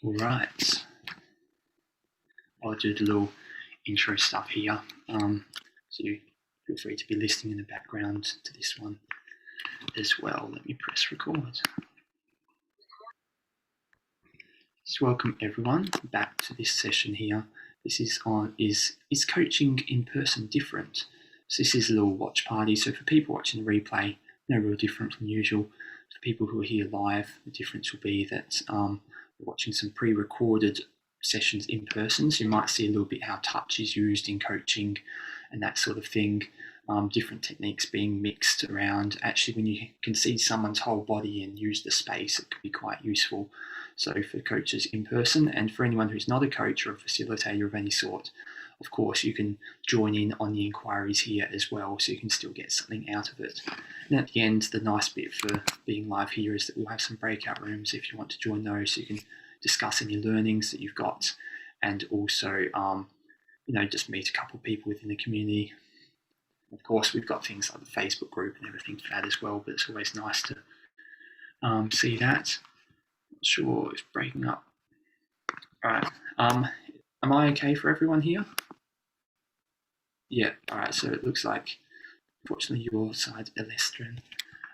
All right, I'll do the little intro stuff here. So feel free to be listening in the background to this one as well. Let me press record. So welcome everyone back to this session here. This is on is coaching in person different? So this is a little watch party. So for people watching the replay, no real different from usual. For people who are here live, the difference will be that we're watching some pre-recorded sessions in person, so you might see a little bit how touch is used in coaching and that sort of thing. Different techniques being mixed around. Actually, when you can see someone's whole body and use the space, it could be quite useful. So for coaches in person, and for anyone who's not a coach or a facilitator of any sort, of course, you can join in on the inquiries here as well, so you can still get something out of it. And at the end, the nice bit for being live here is that we'll have some breakout rooms if you want to join those, so you can discuss any learnings that you've got, and also, just meet a couple of people within the community. Of course, we've got things like the Facebook group and everything for that as well, but it's always nice to see that. Not sure it's breaking up. All right. Am I okay for everyone here? Yeah. All right. So it looks like, unfortunately, your side, Elestrin.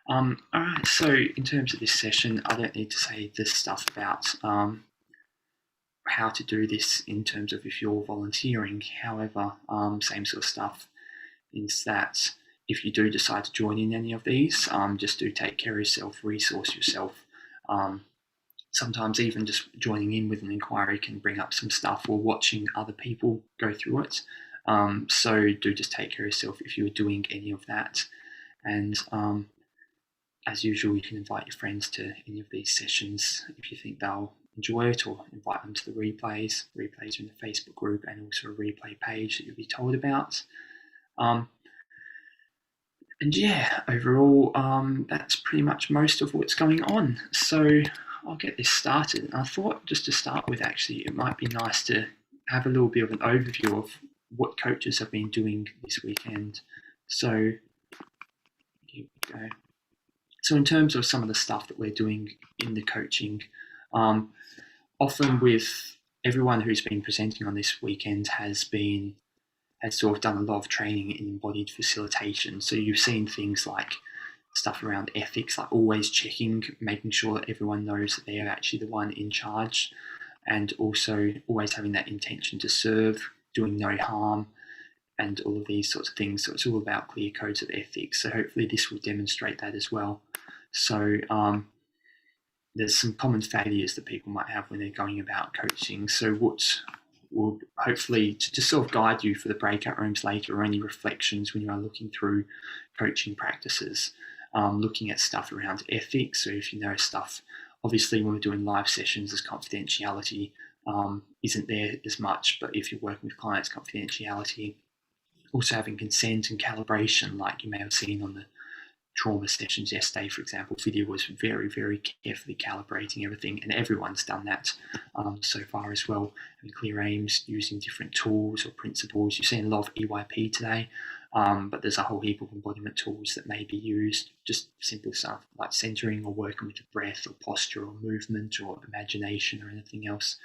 All right. So in terms of this session, I don't need to say this stuff about how to do this in terms of if you're volunteering. However, same sort of stuff is that if you do decide to join in any of these, just do take care of yourself, resource yourself. Sometimes even just joining in with an inquiry can bring up some stuff, or watching other people go through it. So do just take care of yourself if you're doing any of that. And as usual, you can invite your friends to any of these sessions if you think they'll enjoy it, or invite them to the replays. Replays are in the Facebook group, and also a replay page that you'll be told about. And yeah, overall, that's pretty much most of what's going on. So I'll get this started. I thought just to start with, actually, it might be nice to have a little bit of an overview of what coaches have been doing this weekend. So here we go. So in terms of some of the stuff that we're doing in the coaching, often with everyone who's been presenting on this weekend has sort of done a lot of training in embodied facilitation. So you've seen things like stuff around ethics, like always checking, making sure that everyone knows that they are actually the one in charge, and also always having that intention to serve, doing no harm, and all of these sorts of things. So it's all about clear codes of ethics. So hopefully this will demonstrate that as well. So there's some common failures that people might have when they're going about coaching. So what will hopefully to just sort of guide you for the breakout rooms later, or any reflections when you are looking through coaching practices, looking at stuff around ethics. So if you know stuff, obviously when we're doing live sessions, there's confidentiality isn't there as much, but if you're working with clients, confidentiality, also having consent and calibration, like you may have seen on the trauma sessions yesterday, for example. Video was very, very carefully calibrating everything, and everyone's done that so far as well. Having clear aims, using different tools or principles. You've seen a lot of EYP today, but there's a whole heap of embodiment tools that may be used. Just simple stuff like centering, or working with the breath, or posture, or movement, or imagination, or anything else.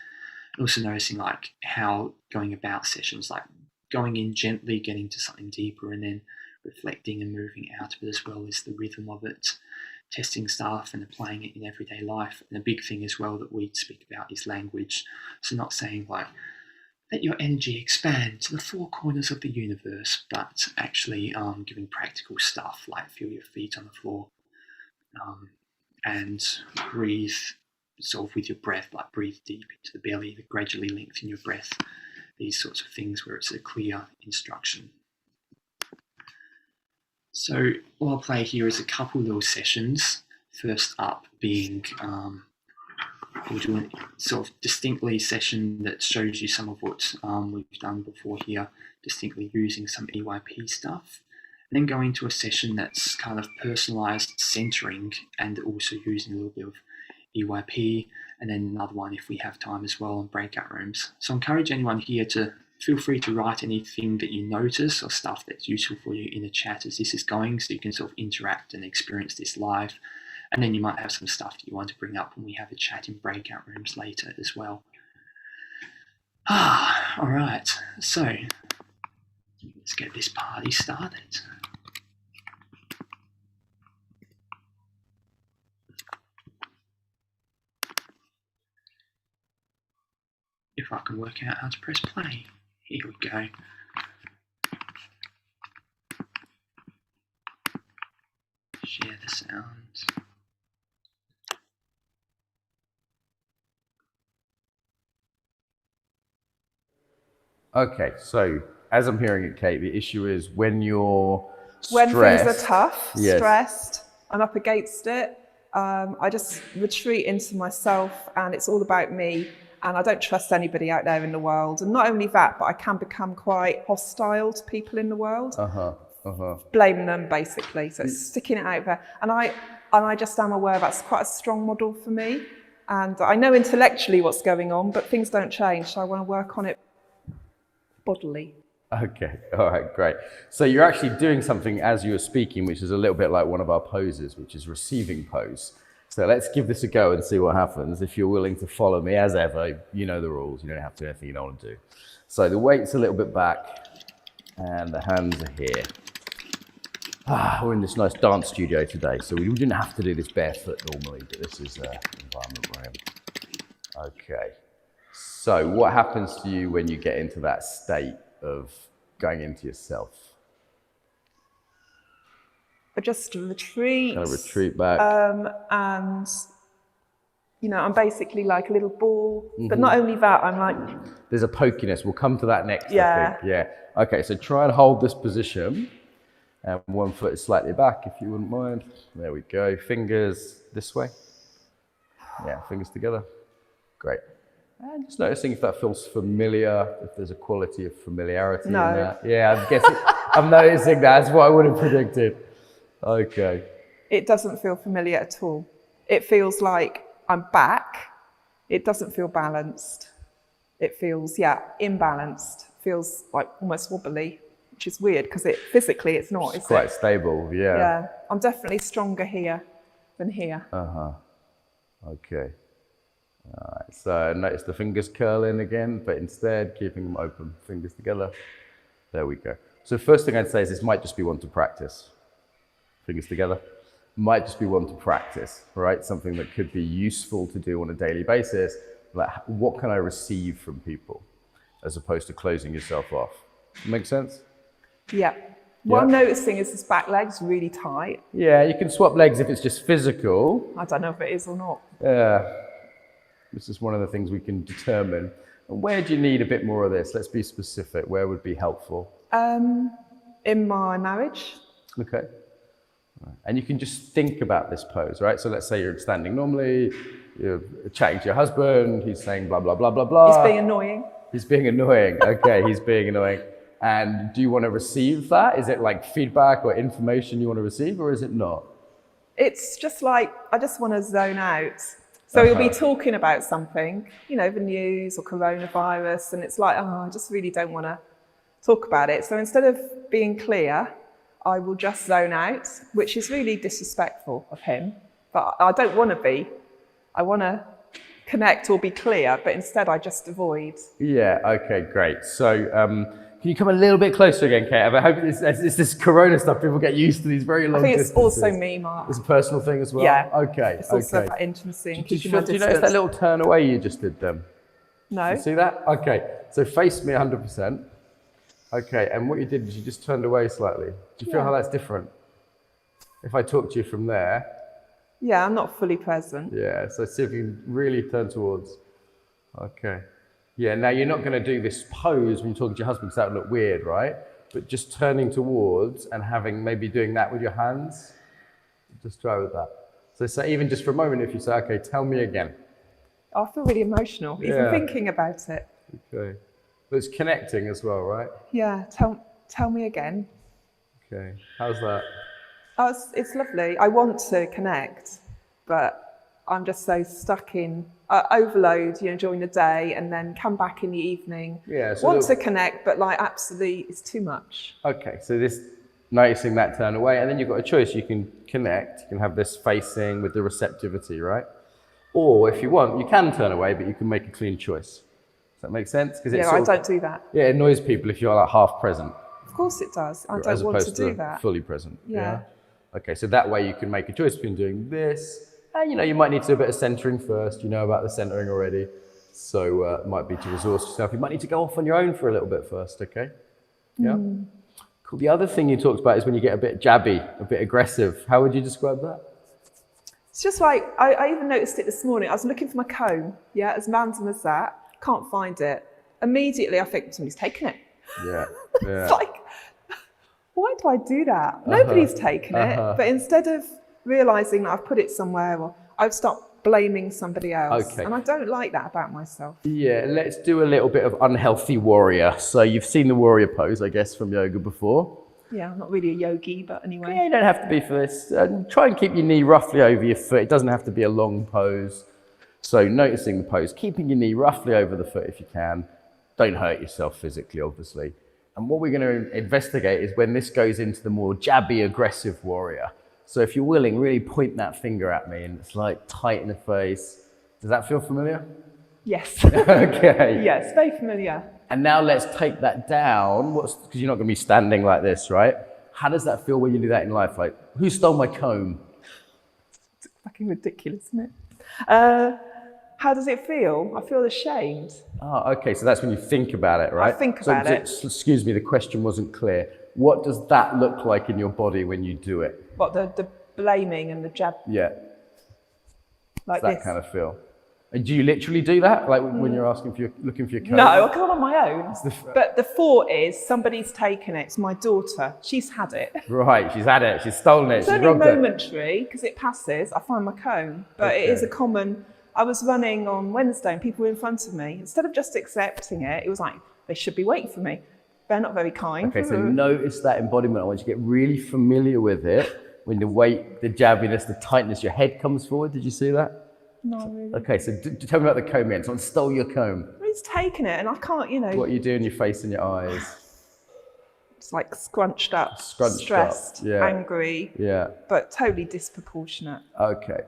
And also noticing like how going about sessions, like going in gently, getting to something deeper, and then reflecting and moving out of it as well, is the rhythm of it. Testing stuff and applying it in everyday life. And a big thing as well that we speak about is language. So not saying like, let your energy expand to the four corners of the universe, but actually giving practical stuff like feel your feet on the floor, and breathe sort of with your breath, like breathe deep into the belly, gradually lengthen your breath. These sorts of things where it's a clear instruction. So what I'll play here is a couple little sessions. First up being, we'll do a sort of distinctly session that shows you some of what we've done before here, distinctly using some EYP stuff. And then going to a session that's kind of personalized centering, and also using a little bit of EYP, and then another one if we have time as well on breakout rooms. So I encourage anyone here to feel free to write anything that you notice or stuff that's useful for you in the chat as this is going, so you can sort of interact and experience this live. And then you might have some stuff that you want to bring up when we have a chat in breakout rooms later as well. All right, so let's get this party started. If I can work out how to press play. Here we go. Share the sounds. Okay, so as I'm hearing it, Kate, the issue is when you're when stressed, things are tough, yes. stressed, I'm up against it. I just retreat into myself, and it's all about me. And I don't trust anybody out there in the world. And not only that, but I can become quite hostile to people in the world. Blame them, basically. So it's sticking it out there. And I just am aware that's quite a strong model for me. And I know intellectually what's going on, but things don't change. So I want to work on it bodily. Okay, all right, great. So you're actually doing something as you were speaking, which is a little bit like one of our poses, which is receiving pose. So let's give this a go and see what happens. If you're willing to follow me, as ever, you know the rules. You don't have to do anything you don't want to do. So the weight's a little bit back, and the hands are here. We're in this nice dance studio today, so we didn't have to do this barefoot normally, but this is the environment we're in. Okay. So what happens to you when you get into that state of going into yourself? I just retreat. Kind of retreat back. And, you know, I'm basically like a little ball. But not only that, I'm like... There's a pokiness. We'll come to that next, Yeah. I think. Yeah. Okay, so try and hold this position. And one foot is slightly back, if you wouldn't mind. There we go. Fingers this way. Yeah, fingers together. Great. And just noticing if that feels familiar, if there's a quality of familiarity in that. Yeah, I'm guessing. I'm noticing that. That's what I would have predicted. Okay. It doesn't feel familiar at all. It feels like I'm back. It doesn't feel balanced. It feels, imbalanced. Feels like almost wobbly, which is weird because physically it's not, is it? Quite stable, yeah. Yeah, I'm definitely stronger here than here. Okay. All right, so notice the fingers curling again, but instead keeping them open, fingers together. There we go. So first thing I'd say is this might just be one to practice. Fingers together. Might just be one to practice, right? Something that could be useful to do on a daily basis. Like, what can I receive from people, as opposed to closing yourself off? Make sense? Yeah. What I'm noticing is this back leg's really tight. Yeah, you can swap legs if it's just physical. I don't know if it is or not. Yeah. This is one of the things we can determine. And where do you need a bit more of this? Let's be specific. Where would be helpful? In my marriage. Okay. And you can just think about this pose, right? So let's say you're standing normally, you're chatting to your husband, he's saying blah, blah, blah, blah, blah. He's being annoying. He's being annoying. Okay, he's being annoying. And do you want to receive that? Is it like feedback or information you want to receive, or is it not? It's just like, I just want to zone out. So he'll be talking about something, you know, the news or coronavirus, and it's like, I just really don't want to talk about it. So instead of being clear, I will just zone out, which is really disrespectful of him. But I don't want to be. I want to connect or be clear, but instead I just avoid. Yeah, okay, great. So can you come a little bit closer again, Kate? I hope it's this corona stuff. People get used to these very long distances. I think it's also me, Mark. It's a personal thing as well? Yeah. Okay, it's also about intimacy and keeping my distance. Do you notice that little turn away you just did then? No. You see that? Okay, so face me 100%. Okay, and what you did is you just turned away slightly. Do you feel how that's different? If I talk to you from there. Yeah, I'm not fully present. Yeah, so see if you can really turn towards. Okay. Yeah, now you're not going to do this pose when you're talking to your husband because that would look weird, right? But just turning towards and maybe doing that with your hands. Just try with that. So say even just for a moment, if you say, okay, tell me again. I feel really emotional, even thinking about it. Okay. But it's connecting as well, right? Yeah, tell me again. Okay, how's that? Oh, it's lovely. I want to connect, but I'm just so stuck in overload, you know, during the day, and then come back in the evening. Yeah. So want to connect, but like absolutely, it's too much. Okay, so this noticing that turn away, and then you've got a choice. You can connect, you can have this facing with the receptivity, right? Or if you want, you can turn away, but you can make a clean choice. Does that make sense? Because Yeah, I don't do that. Yeah, it annoys people if you're like half present. Of course it does. I as don't want to opposed do that. fully present. Yeah. Okay, so that way you can make a choice between doing this, and you might need to do a bit of centering first. You know about the centering already, so it might be to resource yourself. You might need to go off on your own for a little bit first. Okay. Yeah. Cool. The other thing you talked about is when you get a bit jabby, a bit aggressive. How would you describe that? It's just like, I even noticed it this morning. I was looking for my comb, as random as that. Can't find it. Immediately I think somebody's taken it. Yeah. It's like, why do I do that? Nobody's taken it. But instead of realising that I've put it somewhere, or I've stopped blaming somebody else. Okay. And I don't like that about myself. Yeah, let's do a little bit of unhealthy warrior. So you've seen the warrior pose, I guess, from yoga before. Yeah, I'm not really a yogi, but anyway. Yeah, you don't have to be for this. Try and keep your knee roughly over your foot. It doesn't have to be a long pose. So noticing the pose, keeping your knee roughly over the foot if you can. Don't hurt yourself physically, obviously. And what we're going to investigate is when this goes into the more jabby, aggressive warrior. So if you're willing, really point that finger at me and it's like tight in the face. Does that feel familiar? Yes. Okay. Yes, very familiar. And now let's take that down. Because you're not going to be standing like this, right? How does that feel when you do that in life? Like, who stole my comb? It's fucking ridiculous, isn't it? How does it feel? I feel ashamed. Oh, okay. So that's when you think about it, right? I think about it. Excuse me, the question wasn't clear. What does that look like in your body when you do it? What, the blaming and the jab? Yeah. Like that this? kind of feel. And do you literally do that? Like when you're looking for your comb? No, I can't on my own. But the thought is somebody's taken it. It's my daughter. She's had it. Right, she's had it. She's stolen it. It's She's only robbed it. momentary because it passes. I find my comb. But it is a common... I was running on Wednesday and people were in front of me. Instead of just accepting it, it was like, they should be waiting for me. They're not very kind. Okay, so notice that embodiment. I want you to get really familiar with it. When the weight, the jabbiness, the tightness, your head comes forward. Did you see that? No, really. Okay, so tell me about the comb again. Someone stole your comb. He's taken it and I can't, What are you doing? Your face and your eyes. It's like scrunched up, Scrunched stressed, up, yeah. angry, Yeah. but totally disproportionate. Okay.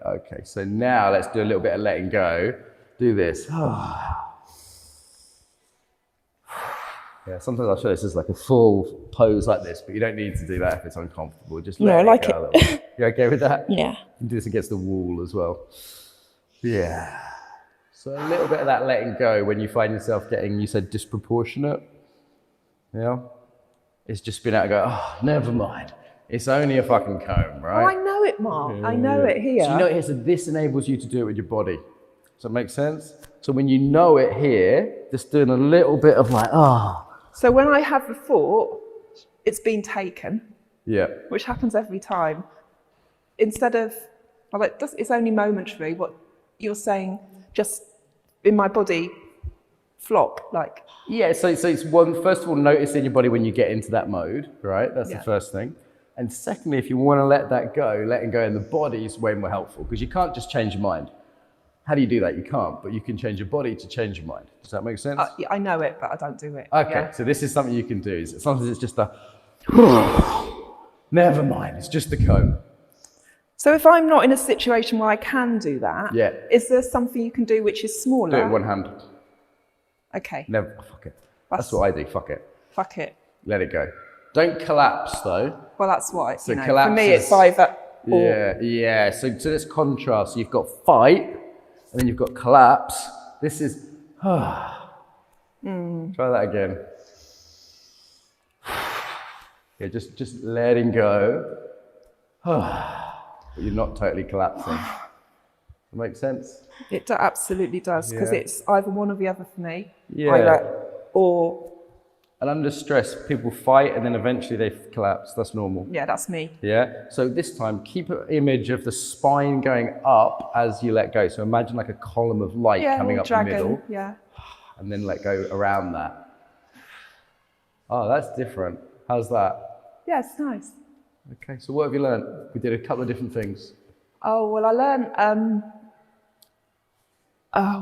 So now let's do a little bit of letting go. Do this. Yeah, sometimes I'll show this as like a full pose like this, but you don't need to do that if it's uncomfortable. Just let I like go a little bit. You okay with that? Yeah. You can do this against the wall as well. Yeah. So a little bit of that letting go when you find yourself getting, you said disproportionate. Yeah. It's just been out and go, oh, never mind. It's only a fucking comb, right? Oh, I know it, Mark. I know it here. So you know it here, so this enables you to do it with your body. Does that make sense? So when you know it here, just doing a little bit of like, So when I have the thought, it's been taken, yeah. which happens every time. Instead of, it's only momentary, what you're saying, just in my body, flop, like. Yeah, so it's one, first of all, notice in your body when you get into that mode, right? That's Yeah. the first thing. And secondly, if you want to let that go, letting go in the body is way more helpful because you can't just change your mind. How do you do that? You can't, but you can change your body to change your mind. Does that make sense? I know it, but I don't do it. Okay, Yeah. so this is something you can do. Sometimes it's just a, never mind, it's just the comb. So if I'm not in a situation where I can do that, Yeah. is there something you can do which is smaller? Do it one hand. Okay, Never, fuck it. That's what I do, fuck it. fuck it. Let it go. Don't collapse though. Well, that's what, So for me collapses- it's either or. Yeah. So let's contrast. So you've got fight, and then you've got collapse. This is, try that again. Yeah, just letting go. But you're not totally collapsing. That makes sense? It absolutely does, because Yeah. it's either one or the other for me. Yeah. Either or, And under stress, people fight and then eventually they collapse. That's normal. yeah, that's me. Yeah. So this time, keep an image of the spine going up as you let go. So imagine like a column of light Yeah, coming or up dragon, the middle, yeah. and then let go around that. Oh, that's different. How's that? Yeah, it's nice. Okay. So what have you learned? We did a couple of different things. Oh, well, I learned,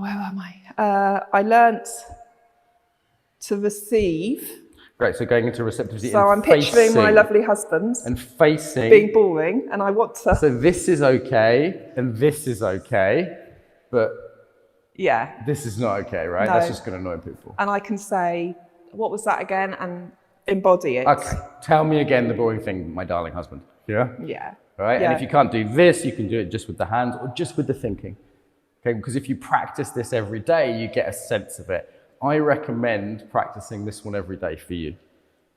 where am I? I learnt to receive. Great. So going into receptivity So I'm and picturing my facing- lovely husband and facing. being boring, and I want to. So this is okay, and this is okay, but Yeah. this is not okay, right? No. That's just going to annoy people. And I can say, what was that again? And embody it. Okay. Tell me again the boring thing, my darling husband. Yeah. Yeah. All right. Yeah. And if you can't do this, you can do it just with the hands or just with the thinking. Okay. Because if you practice this every day, you get a sense of it. I recommend practicing this one every day for you.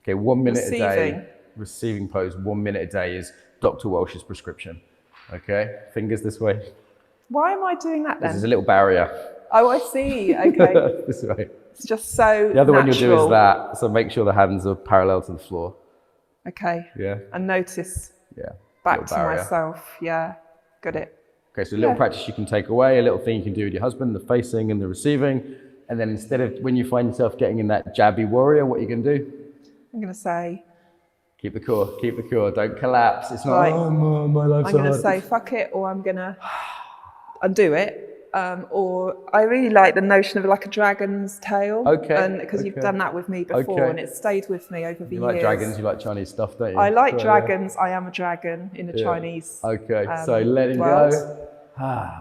Okay. 1 minute a day. Receiving pose. 1 minute a day is Dr. Welsh's prescription. Okay. Fingers this way. Why am I doing that then? This is a little barrier. Oh, I see. Okay. This way. It's just so The other one natural. you'll do is that. So make sure the hands are parallel to the floor. Okay. Yeah. And notice Yeah. back Little to barrier. myself. Yeah. Got it. Okay, so a little practice you can take away, a little thing you can do with your husband, the facing and the receiving. And then instead of when you find yourself getting in that jabby warrior, what you can do? I'm going to say, Keep the core, keep the core. Don't collapse. It's not, Right. oh, my life's I'm going to hard. say fuck it, or I'm going to undo it. Or I really like the notion of like a dragon's tail. Okay, Because you've okay. done that with me before, Okay. and it's stayed with me over the You years. like dragons, you like Chinese stuff, don't you? I like So, dragons. I am a dragon in the yeah. Chinese. Okay, so let him world. go.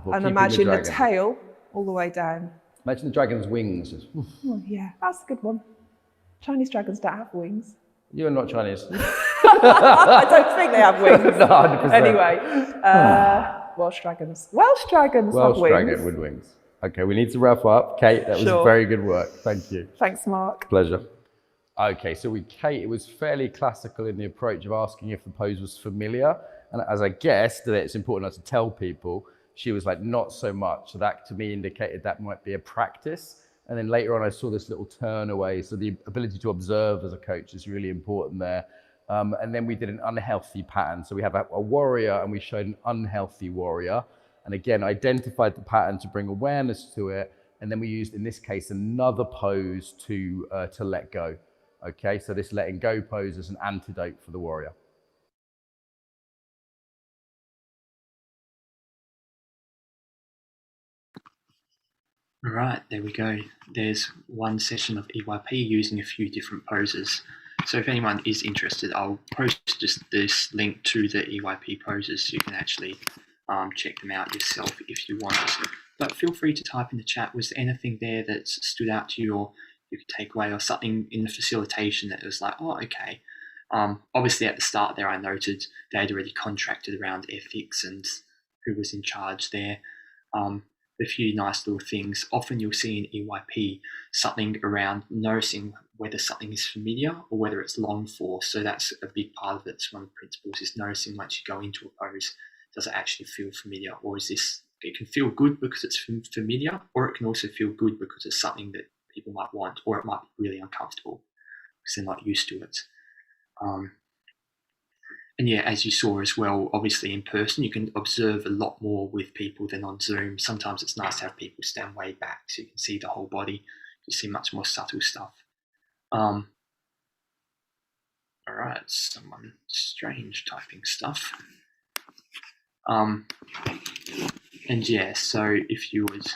We'll And keep imagine the the dragon. tail all the way down. Imagine the dragon's wings. Just, Oh, yeah, that's a good one. Chinese dragons don't have wings. You're not Chinese. I don't think they have wings. No, 100%. Anyway, Welsh dragons. Welsh dragons have Welsh wings. dragon with wings. Okay, we need to wrap up. Kate, that was Sure. very good work. Thank you. Thanks, Mark. Pleasure. Okay, so with Kate, it was fairly classical in the approach of asking if the pose was familiar. And as I guessed that it's important not to tell people, she was like, not so much. So that to me indicated that might be a practice. And then later on, I saw this little turn away. So the ability to observe as a coach is really important there. And then we did an unhealthy pattern. So we have a warrior and we showed an unhealthy warrior. And again, identified the pattern to bring awareness to it. And then we used, in this case, another pose to let go. Okay, so this letting go pose is an antidote for the warrior. Right, there we go. There's one session of EYP using a few different poses. So if anyone is interested, I'll post just this link to the EYP poses so you can actually check them out yourself if you want. But feel free to type in the chat, was there anything there that stood out to you or you could take away, or something in the facilitation that was like, oh, okay. Obviously at the start there I noted they had already contracted around ethics and who was in charge there. A few nice little things. Often you'll see in EYP something around noticing whether something is familiar or whether it's longed for. So that's a big part of it. It's one of the principles, is noticing once you go into a pose, does it actually feel familiar, or is this, it can feel good because it's familiar, or it can also feel good because it's something that people might want, or it might be really uncomfortable because they're not used to it. And yeah, as you saw as well, obviously in person, you can observe a lot more with people than on Zoom. Sometimes it's nice to have people stand way back so you can see the whole body. You see much more subtle stuff. All right, someone strange typing stuff. And yeah, so if you would, so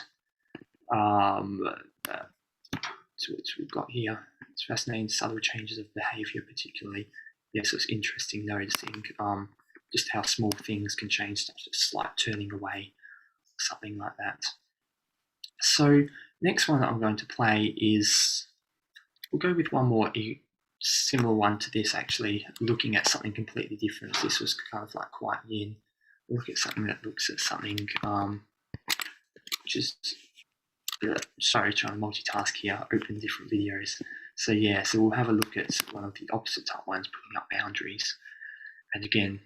what we've got here, it's fascinating, subtle changes of behavior particularly. Yes, it's interesting noticing just how small things can change, such as slight turning away, something like that. So next one that I'm going to play is, we'll go with one more similar one to this, actually, looking at something completely different. This was kind of like quite yin. We'll look at something that looks at something which is, sorry, trying to multitask here, open different videos. So yeah, so we'll have a look at one of the opposite type ones, putting up boundaries. And again,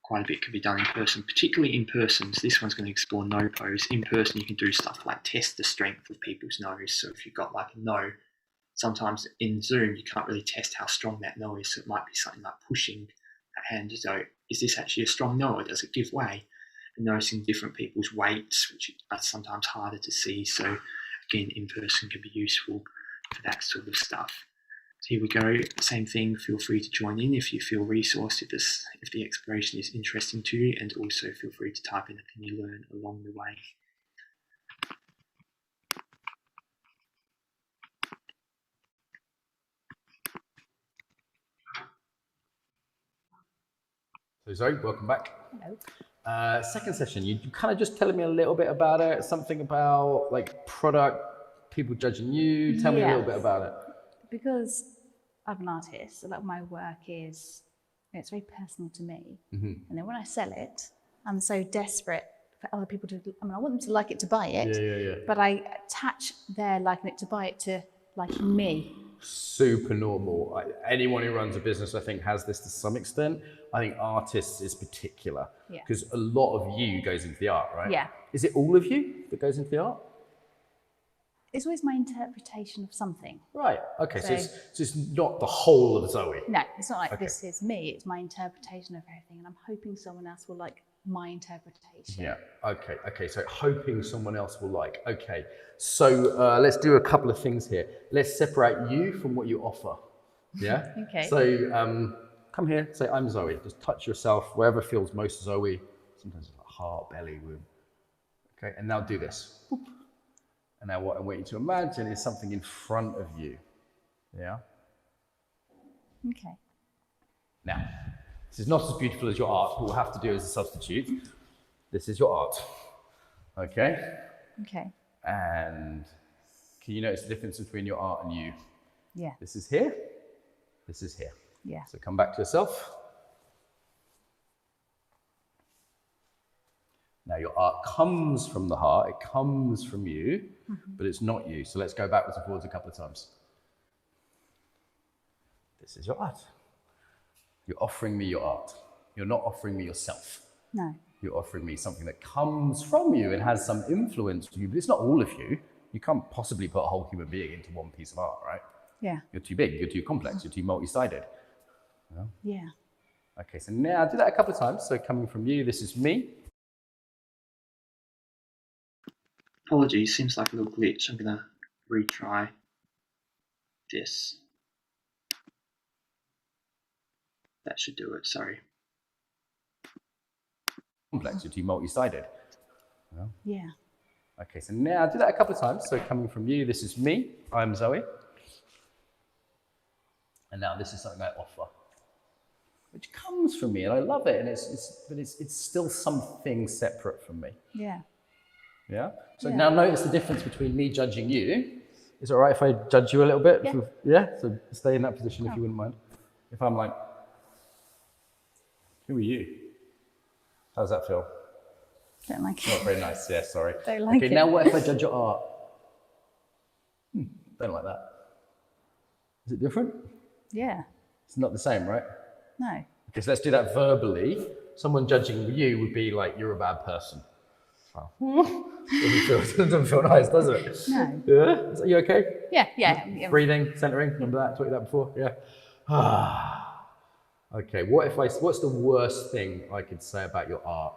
quite a bit can be done in person, particularly in person. So this one's going to explore no pose. In person, you can do stuff like test the strength of people's nose. So if you've got like a no, sometimes in Zoom, you can't really test how strong that no is. So it might be something like pushing that hand. So is this actually a strong no, or does it give way? And noticing different people's weights, which are sometimes harder to see. So again, in person can be useful for that sort of stuff. So here we go, same thing, feel free to join in if you feel resourced, if the exploration is interesting to you, and also feel free to type anything you learn along the way. So Zoe, welcome back. Hello. Second session, you kind of just telling me a little bit about it, something about like product, people judging you. Tell me a little bit about it. Because I'm an artist, a lot of my work is, it's very personal to me. And then when I sell it, I'm so desperate for other people to, I mean, I want them to like it to buy it, but I attach their liking it to buy it to liking me. Super normal. Anyone who runs a business, I think, has this to some extent. I think artists is particular because a lot of you goes into the art, right? Yeah. Is it all of you that goes into the art? It's always my interpretation of something. Right. Okay. So, So- it's not the whole of Zoe. No, it's not like this is me, it's my interpretation of everything. And I'm hoping someone else will like my interpretation. Yeah. Okay. Okay. So hoping someone else will like. Okay. So let's do a couple of things here. Let's separate you from what you offer. Yeah. Okay. So come here. Say I'm Zoe. Just touch yourself wherever feels most Zoe. Sometimes it's like heart, belly, womb. Okay. And now do this. Boop. And now what I want you to imagine is something in front of you. Yeah. Okay. Now, this is not as beautiful as your art. What we'll have to do as a substitute. This is your art. Okay. Okay. And can you notice the difference between your art and you? Yeah. This is here. This is here. Yeah. So come back to yourself. Now your art comes from the heart. It comes from you, but it's not you. So let's go backwards and forwards a couple of times. This is your art. You're offering me your art. You're not offering me yourself. No. You're offering me something that comes from you and has some influence to you, but it's not all of you. You can't possibly put a whole human being into one piece of art, right? Yeah. You're too big, you're too complex, you're too multi-sided. Yeah. Okay, so now do that a couple of times. So coming from you, this is me. Apologies, seems like a little glitch. I'm gonna retry this. That should do it, sorry. Complex, you're too multi-sided. Yeah. Okay, so now do that a couple of times. So coming from you, this is me. I'm Zoe. And now this is something I offer, which comes from me, and I love it. And it's still something separate from me. Yeah. Yeah. So Yeah. now notice the difference between me judging you. Is it all right if I judge you a little bit? Yeah. Yeah. So stay in that position if you wouldn't mind. If I'm like, who are you? How does that feel? Don't like Not it. very nice. Yeah. Sorry. Don't like okay. it. Now what if I judge your art? Don't like that. Is it different? Yeah. It's not the same, right? No. Okay, so let's do that verbally. Someone judging you would be like, you're a bad person. Doesn't feel nice, does it? No. Yeah? Are you okay? Yeah. Yeah. Breathing, centering, remember that? I taught you that before? Yeah. Okay, what's the worst thing I could say about your art?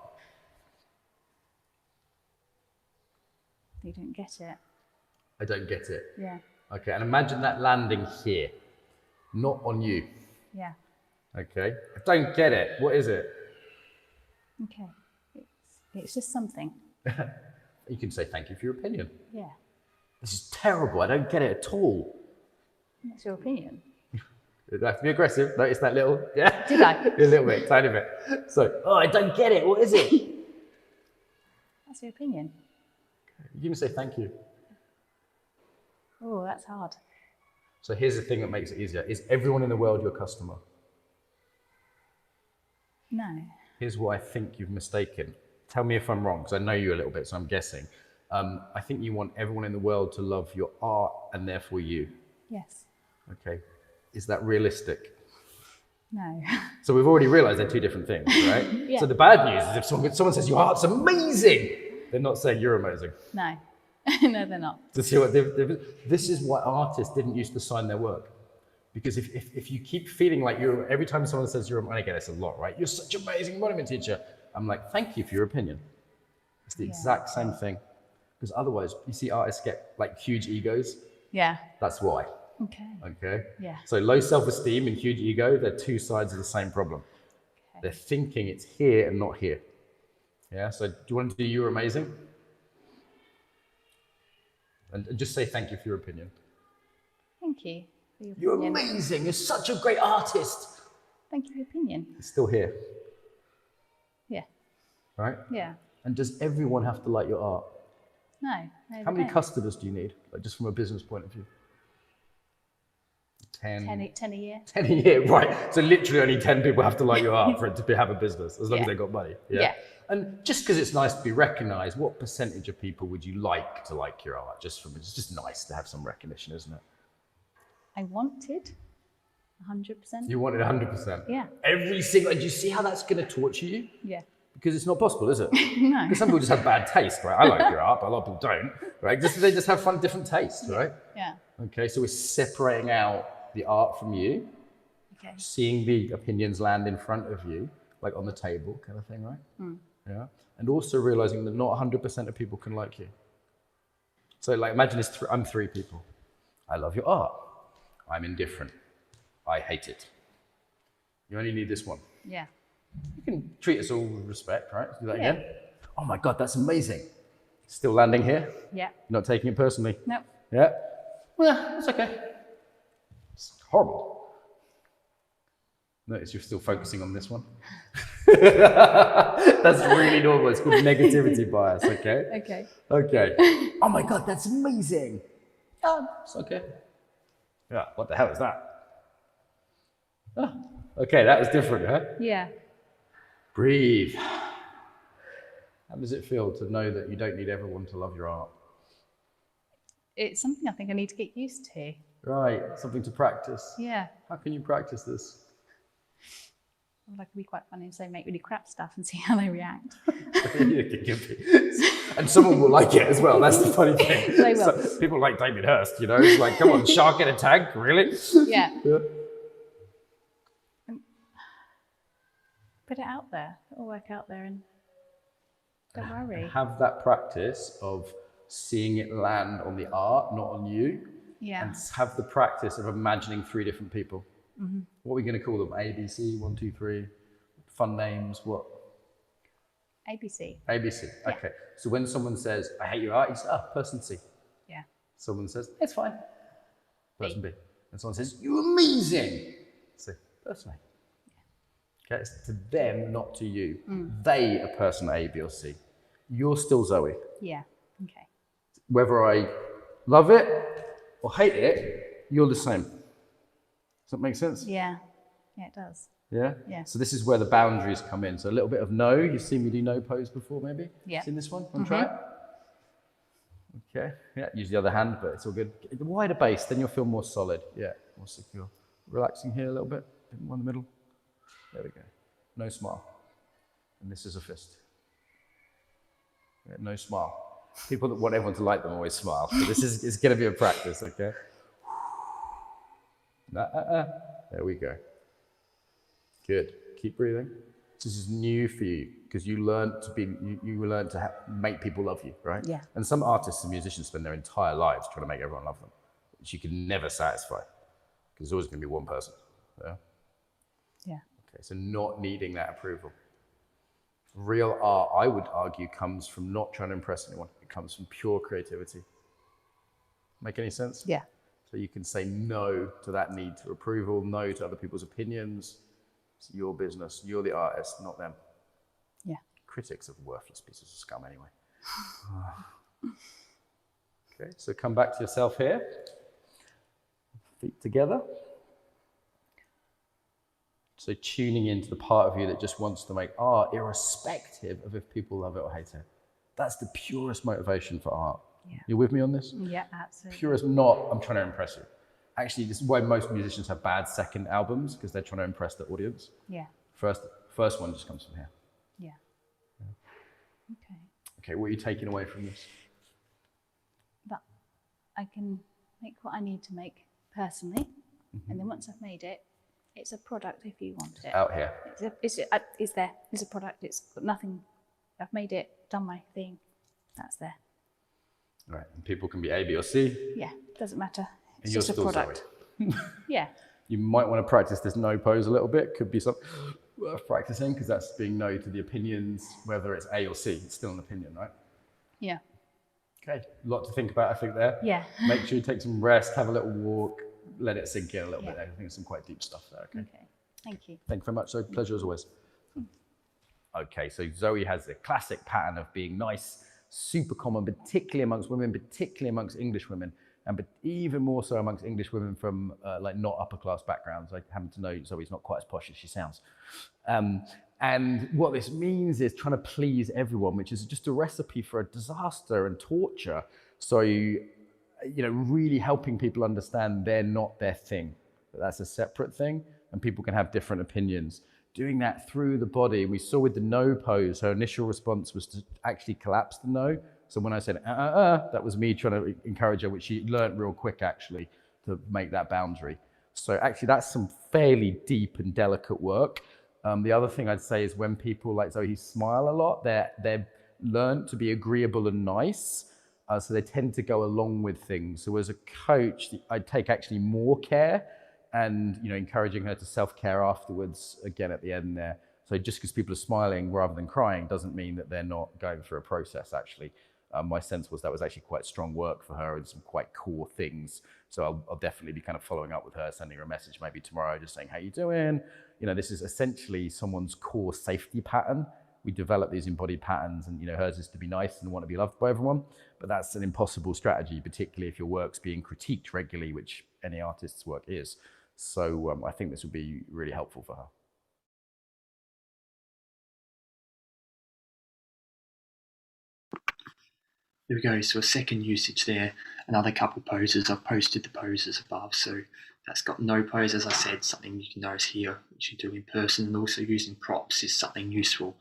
You don't get it. I don't get it. Yeah. Okay, and imagine that landing here, not on you. Yeah. Okay, I don't get it. What is it? Okay. It's just something. You can say thank you for your opinion. Yeah. This is terrible. I don't get it at all. That's your opinion. You have to be aggressive. Notice that little, yeah? Did I? A little bit, tiny bit. So, I don't get it. What is it? You That's your opinion. can say thank you. Oh, that's hard. So here's the thing that makes it easier. Is everyone in the world your customer? No. Here's what I think you've mistaken. Tell me if I'm wrong, because I know you a little bit, so I'm guessing. I think you want everyone in the world to love your art and therefore you. Yes. Okay. Is that realistic? No. So we've already realized they're two different things, right? Yeah. So the bad news is if someone says your art's amazing, they're not saying you're amazing. No. No, they're not. To see what this is why artists didn't used to sign their work. Because if you keep feeling like every time someone says you're, and I get this a lot, right? You're such an amazing monument teacher. I'm like, thank you for your opinion. It's the exact same thing. Because otherwise, you see artists get like huge egos. Yeah. That's why. Okay. Okay. Yeah. So low self-esteem and huge ego, they're two sides of the same problem. Okay. They're thinking it's here and not here. Yeah. So do you want to do you're amazing? And just say thank you for your opinion. Thank you for your You're opinion. amazing. You're such a great artist. Thank you for your opinion. It's still here. right? Yeah. And does everyone have to like your art? No. How many customers do you need, like just from a business point of view? 10 10 a year. 10 a year, right. So literally only 10 people have to like your art for it to have a business, as long as Yeah. they've got money. Yeah. And just because it's nice to be recognized, what percentage of people would you like to like your art? It's just nice to have some recognition, isn't it? I wanted 100%. You want it 100%. Yeah. Every single, do you see how that's going to torture you? Yeah. Because it's not possible, is it? No. Because some people just have bad taste, right? I like your art, but a lot of people don't, right? They just have different taste, right? Yeah. Okay, so we're separating out the art from you, Okay. seeing the opinions land in front of you, like on the table kind of thing, right? Yeah. And also realizing that not 100% of people can like you. So like imagine I'm 3 people. I love your art. I'm indifferent. I hate it. You only need this one. Yeah. You can treat us all with respect, right? Let's do that Yeah. again. Oh my God, that's amazing. Still landing here? Yeah. You're not taking it personally? No. Yeah? Well, it's okay. It's horrible. Notice you're still focusing on this one. That's really normal. It's called negativity bias, okay? Okay. Okay. Oh my God, that's amazing. Oh, it's okay. Yeah, what the hell is that? Oh, okay, that was different, huh? Yeah. Breathe. How does it feel to know that you don't need everyone to love your art? It's something I think I need to get used to. Right, something to practice. Yeah. How can you practice this? Well, that could be quite funny to say make really crap stuff and see how they react. And someone will like it as well. That's the funny thing. They will. So, people like David Hirst, you know, it's like, come on, shark in a tank, really? Yeah. Yeah. Put it out there. It'll work out there and don't worry. Have that practice of seeing it land on the art, not on you. Yeah. And have the practice of imagining 3 different people. What are we going to call them? A, B, C, 1, 2, 3? Fun names, what? ABC. ABC. Okay. So when someone says, I hate your art, you say, oh, person C. Yeah. Someone says, it's fine. Person B. And someone says, you're amazing. Say, person A. Okay, it's to them, not to you. They are person A, B, or C. You're still Zoe. Yeah. Okay. Whether I love it or hate it, you're the same. Does that make sense? Yeah. Yeah, it does. Yeah? Yeah. So this is where the boundaries come in. So a little bit of no. You've seen me do no pose before, maybe? Yeah. Seen this one? Want to try it? Okay. Yeah, use the other hand, but it's all good. The wider base, then you'll feel more solid. Yeah, more secure. Relaxing here a little bit. One in the middle. There we go. No smile. And this is a fist. Yeah, no smile. People that want everyone to like them always smile. So this is it's going to be a practice, okay? There we go. Good. Keep breathing. This is new for you because you learned to be, you learned to make people love you, right? Yeah. And some artists and musicians spend their entire lives trying to make everyone love them, which you can never satisfy because there's always going to be one person. Yeah. Yeah. Okay. So not needing that approval. Real art, I would argue, comes from not trying to impress anyone. It comes from pure creativity. Make any sense? Yeah. So you can say no to that need to approval, no to other people's opinions. It's your business. You're the artist, not them. Yeah. Critics are worthless pieces of scum anyway. Okay, so come back to yourself here. Feet together. So tuning into the part of you that just wants to make art irrespective of if people love it or hate it. That's the purest motivation for art. Yeah. You with me on this? Yeah, absolutely. Purest, not I'm trying to impress you. Actually, this is why most musicians have bad second albums, because they're trying to impress the audience. Yeah. First one just comes from here. Yeah. Okay. Okay, what are you taking away from this? That I can make what I need to make personally, and then once I've made it, it's a product if you want it. Out here. It's there. It's a product. It's got nothing. I've made it, done my thing. That's there. Right, and people can be A, B, or C. Yeah, doesn't matter. And It's you're just a still product. Yeah. You might want to practice this no pose a little bit. Could be something worth practicing, because that's being no to the opinions, whether it's A or C. It's still an opinion, right? Yeah. Okay, a lot to think about, I think, there. Yeah. Make sure you take some rest, have a little walk, let it sink in a little Yeah. bit. I think there's some quite deep stuff there, okay? Okay. Thank you. Thank you very much. So pleasure as always. Okay, so Zoe has a classic pattern of being nice, super common, particularly amongst women, particularly amongst English women, but even more so amongst English women from like not upper class backgrounds. I happen to know Zoe's not quite as posh as she sounds. And what this means is trying to please everyone, which is just a recipe for a disaster and torture. So really helping people understand they're not their thing, that that's a separate thing, and people can have different opinions. Doing that through the body. We saw with the no pose, her initial response was to actually collapse the no. So when I said, that was me trying to encourage her, which she learned real quick actually to make that boundary. So actually that's some fairly deep and delicate work. The other thing I'd say is when people like Zoe smile a lot, they're learned to be agreeable and nice. So they tend to go along with things. So as a coach, I'd take actually more care and encouraging her to self-care afterwards, again at the end there. So just because people are smiling rather than crying doesn't mean that they're not going through a process actually. My sense was that was actually quite strong work for her and some quite core things. So I'll definitely be kind of following up with her, sending her a message maybe tomorrow, just saying, how you doing? This is essentially someone's core safety pattern. We develop these embodied patterns and hers is to be nice and want to be loved by everyone, but that's an impossible strategy, particularly if your work's being critiqued regularly, which any artist's work is. So I think this would be really helpful for her. There we go, so a second usage there, another couple poses. I've posted the poses above, so that's got no pose, as I said, something you can notice here, which you do in person, and also using props is something useful.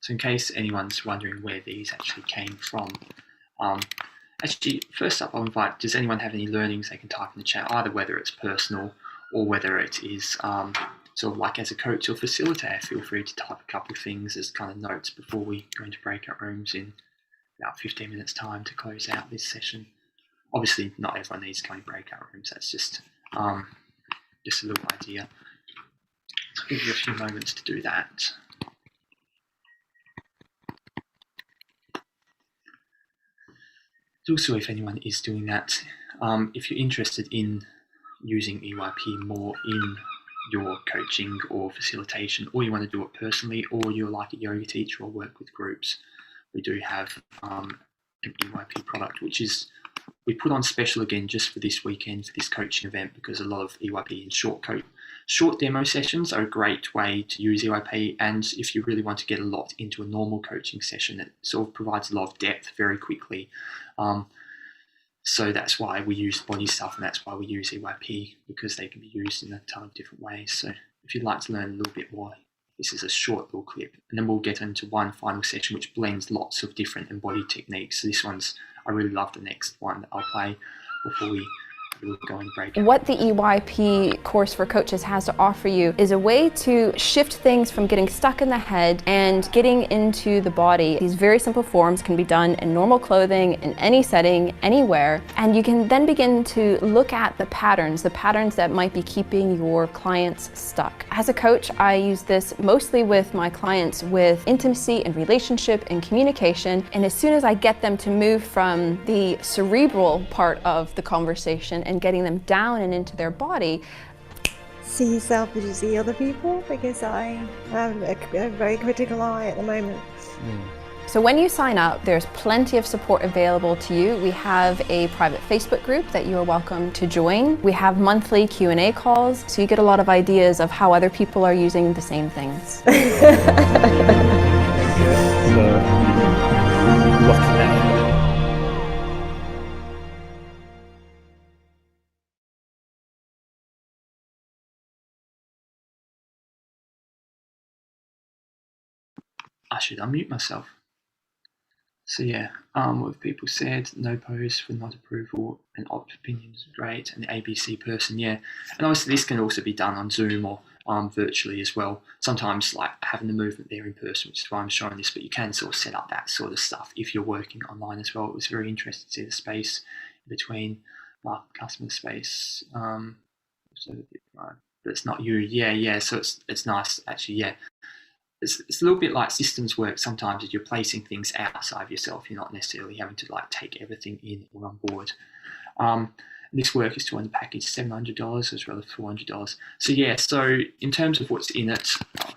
So in case anyone's wondering where these actually came from, actually, first up I'll invite, does anyone have any learnings they can type in the chat, either whether it's personal or whether it is sort of like as a coach or facilitator. Feel free to type a couple of things as kind of notes before we go into breakout rooms in about 15 minutes time to close out this session. Obviously not everyone needs to go in breakout rooms, that's just a little idea. So I'll give you a few moments to do that. Also, if anyone is doing that, if you're interested in using EYP more in your coaching or facilitation, or you want to do it personally, or you're like a yoga teacher or work with groups, we do have an EYP product, which is we put on special again just for this weekend, for this coaching event, because a lot of EYP and short demo sessions are a great way to use EYP. And if you really want to get a lot into a normal coaching session, it sort of provides a lot of depth very quickly. So that's why we use body stuff, and that's why we use EYP, because they can be used in a ton of different ways. So if you'd like to learn a little bit more, this is a short little clip, and then we'll get into one final session which blends lots of different embodied techniques. So this one's, I really love the next one that I'll play before we go and break. What the EYP course for coaches has to offer you is a way to shift things from getting stuck in the head and getting into the body. These very simple forms can be done in normal clothing, in any setting, anywhere, and you can then begin to look at the patterns that might be keeping your clients stuck. As a coach, I use this mostly with my clients with intimacy and relationship and communication, and as soon as I get them to move from the cerebral part of the conversation and getting them down and into their body. See yourself as you see other people, because I have a very critical eye at the moment. So when you sign up, there's plenty of support available to you. We have a private Facebook group that you are welcome to join. We have monthly Q&A calls, so you get a lot of ideas of how other people are using the same things. I should unmute myself. So yeah, what people said, no pose for not approval, and opt opinions great, and the ABC person, yeah. And obviously this can also be done on Zoom or virtually as well. Sometimes like having the movement there in person, which is why I'm showing this, but you can sort of set up that sort of stuff if you're working online as well. It was very interesting to see the space between market customer space. But it's not you, yeah. So it's nice actually, yeah. It's a little bit like systems work sometimes, if you're placing things outside of yourself, you're not necessarily having to like take everything in or on board. This work is to on the package $700 as well as $400. So yeah, so in terms of what's in it,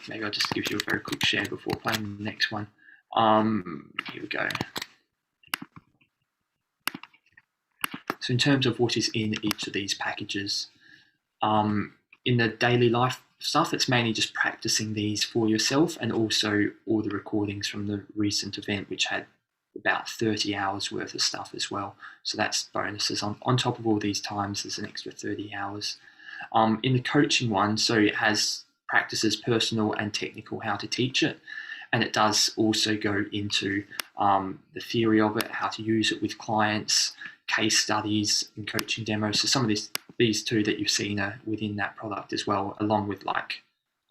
maybe I'll just give you a very quick share before playing the next one. Here we go. So in terms of what is in each of these packages, in the daily life stuff, it's mainly just practicing these for yourself, and also all the recordings from the recent event, which had about 30 hours worth of stuff as well. So that's bonuses. On top of all these times, there's an extra 30 hours. In the coaching one, so it has practices personal and technical how to teach it. And it does also go into the theory of it, how to use it with clients, case studies and coaching demos. So some of these two that you've seen are within that product as well, along with like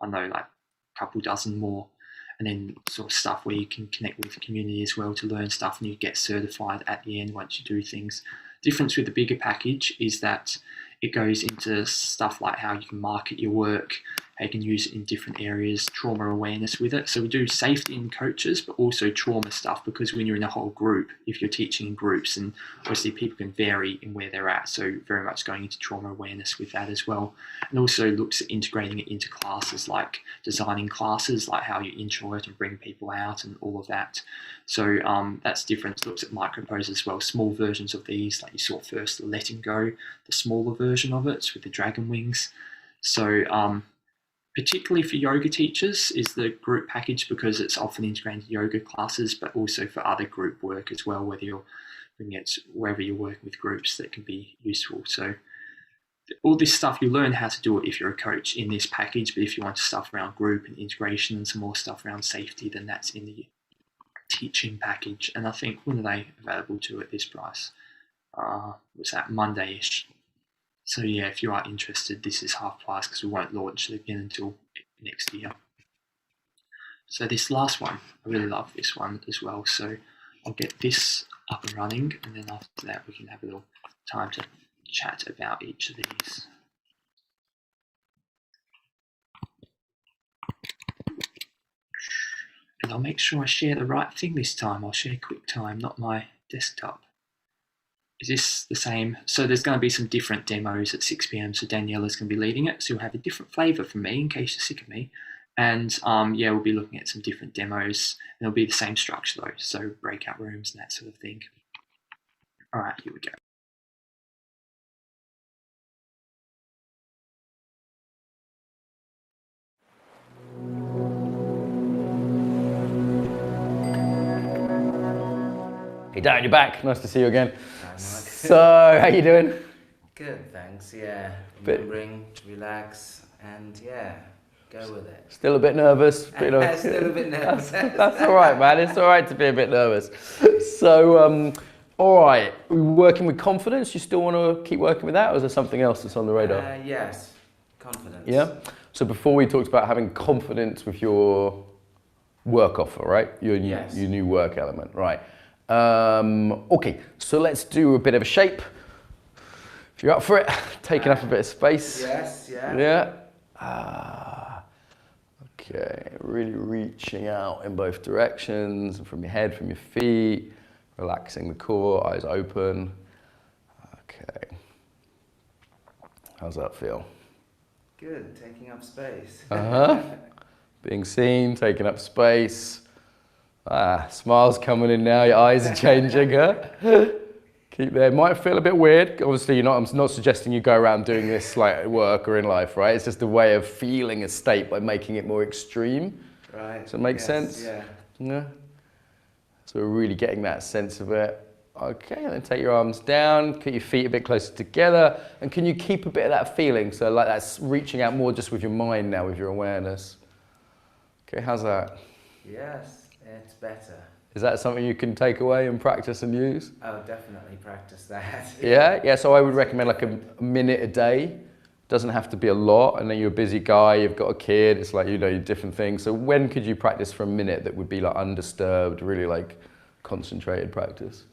a couple dozen more. And then sort of stuff where you can connect with the community as well to learn stuff, and you get certified at the end once you do things. Difference with the bigger package is that it goes into stuff like how you can market your work, how you can use it in different areas, trauma awareness with it. So we do safety in coaches, but also trauma stuff, because when you're in a whole group, if you're teaching in groups, and obviously people can vary in where they're at, so very much going into trauma awareness with that as well. And also looks at integrating it into classes, like designing classes, like how you intro it and bring people out and all of that. So that's different. Looks at microposes as well, small versions of these, like you saw first, the Letting Go, the smaller version of it with the dragon wings. So particularly for yoga teachers is the group package, because it's often integrated into yoga classes, but also for other group work as well, whether you're bringing it wherever you're working with groups, that can be useful. So all this stuff, you learn how to do it if you're a coach in this package, but if you want stuff around group and integration and some more stuff around safety, then that's in the teaching package. And I think, when are they available to at this price? Was that Monday-ish? So yeah, if you are interested, this is half price, because we won't launch it again until next year. So this last one, I really love this one as well. So I'll get this up and running, and then after that we can have a little time to chat about each of these. And I'll make sure I share the right thing this time. I'll share QuickTime, not my desktop. Is this the same? So there's going to be some different demos at 6 p.m. So Daniela's going to be leading it. So you'll have a different flavor from me, in case you're sick of me. And yeah, we'll be looking at some different demos. And it'll be the same structure though. So breakout rooms and that sort of thing. All right, here we go. Hey Dan, you're back. Nice to see you again. So, how you doing? Good, thanks. Yeah, remembering, relax, and yeah, go with it. Still a bit nervous. Still a bit nervous. That's all right, man. It's all right to be a bit nervous. So, all right, we're working with confidence. You still want to keep working with that, or is there something else that's on the radar? Yes, confidence. Yeah. So before we talked about having confidence with your work offer, right? Your new work element, right? Okay, so let's do a bit of a shape. If you're up for it, taking up a bit of space. Yes, yeah. Yeah. Okay, really reaching out in both directions, from your head, from your feet, relaxing the core, eyes open. Okay. How's that feel? Good, taking up space. Being seen, taking up space. Smiles coming in now, your eyes are changing, huh? Keep there. Might feel a bit weird. Obviously, I'm not suggesting you go around doing this like at work or in life, right? It's just a way of feeling a state by making it more extreme. Right. Does that make sense? Yeah. Yeah. So we're really getting that sense of it. Okay, then take your arms down, get your feet a bit closer together, and can you keep a bit of that feeling? So like that's reaching out more just with your mind now, with your awareness. Okay, how's that? Yes, it's better. Is that something you can take away and practice and use? Oh, definitely practice that. Yeah, so I would recommend like a minute a day. Doesn't have to be a lot, and then you're a busy guy, you've got a kid, it's like, different things. So when could you practice for a minute that would be like undisturbed, really like concentrated practice?